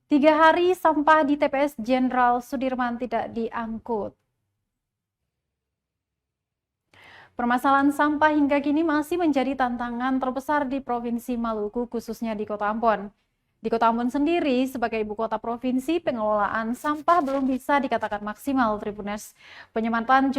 3 hari sampah di TPS Jenderal Sudirman tidak diangkut. Permasalahan sampah hingga kini masih menjadi tantangan terbesar di Provinsi Maluku, khususnya di Kota Ambon. Di Kota Ambon sendiri, sebagai ibu kota provinsi, pengelolaan sampah belum bisa dikatakan maksimal, Tribuners. Penyematan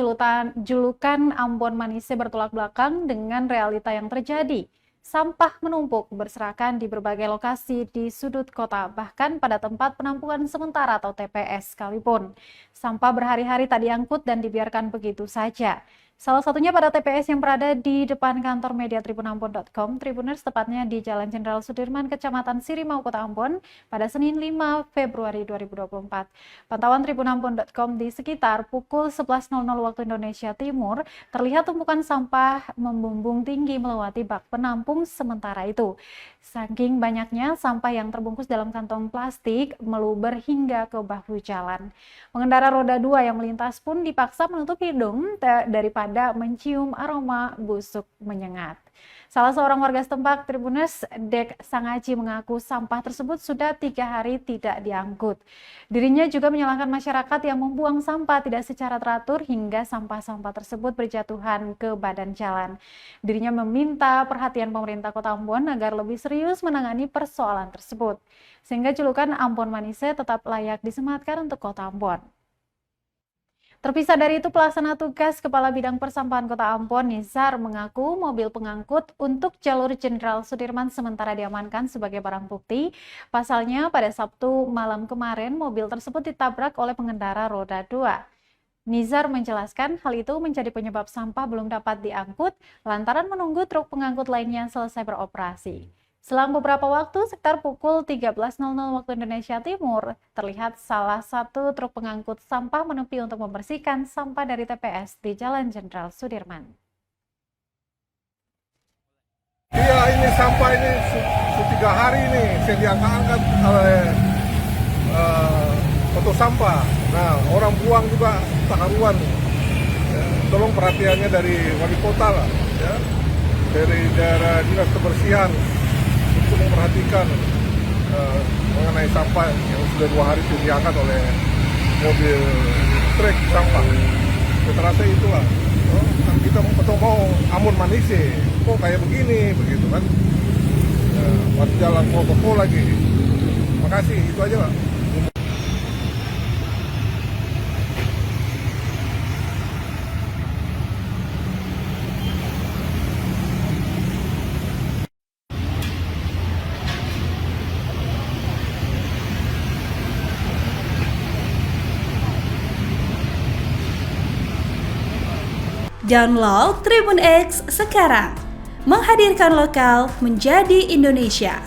julukan Ambon Manise bertolak belakang dengan realita yang terjadi. Sampah menumpuk berserakan di berbagai lokasi di sudut kota, bahkan pada tempat penampungan sementara atau TPS sekalipun. Sampah berhari-hari tak diangkut dan dibiarkan begitu saja. Salah satunya pada TPS yang berada di depan kantor media tribunambon.com, Tribuners, tepatnya di Jalan Jenderal Sudirman, Kecamatan Sirimau, Kota Ambon, pada Senin 5 Februari 2024. Pantauan tribunambon.com di sekitar pukul 11.00 waktu Indonesia Timur, terlihat tumpukan sampah membumbung tinggi melewati bak penampung sementara itu. Saking banyaknya sampah yang terbungkus dalam kantong plastik meluber hingga ke bahu jalan. Pengendara roda 2 yang melintas pun dipaksa menutup hidung daripada mencium aroma busuk menyengat. Salah seorang warga setempat, Tribuners, Dek Sangaji, mengaku sampah tersebut sudah 3 hari tidak diangkut. Dirinya juga menyalahkan masyarakat yang membuang sampah tidak secara teratur hingga sampah-sampah tersebut berjatuhan ke badan jalan. Dirinya meminta perhatian pemerintah Kota Ambon agar lebih serius menangani persoalan tersebut, sehingga julukan Ambon Manise tetap layak disematkan untuk Kota Ambon. Terpisah dari itu, pelaksana tugas Kepala Bidang Persampahan Kota Ambon, Nizar, mengaku mobil pengangkut untuk jalur Jenderal Sudirman sementara diamankan sebagai barang bukti. Pasalnya, pada Sabtu malam kemarin, mobil tersebut ditabrak oleh pengendara roda 2. Nizar menjelaskan hal itu menjadi penyebab sampah belum dapat diangkut lantaran menunggu truk pengangkut lainnya selesai beroperasi. Selang beberapa waktu, sekitar pukul 13.00 waktu Indonesia Timur, terlihat salah satu truk pengangkut sampah menepi untuk membersihkan sampah dari TPS di Jalan Jenderal Sudirman. Iya, ini sampah ini sudah 3 hari ini saya diangkat oleh foto sampah. Nah, orang buang juga tak karuan. Ya, tolong perhatiannya dari wali kota lah, ya, dari daerah dinas kebersihan untuk memperhatikan mengenai sampah yang sudah 2 hari diangkat oleh mobil truk sampah. Saya terasa itulah, kita mau Ambon Manise, kok kayak begini, begitu kan? Waktu jalan mau lagi. Makasih, itu aja Pak. Download Tribun X sekarang, menghadirkan lokal menjadi Indonesia.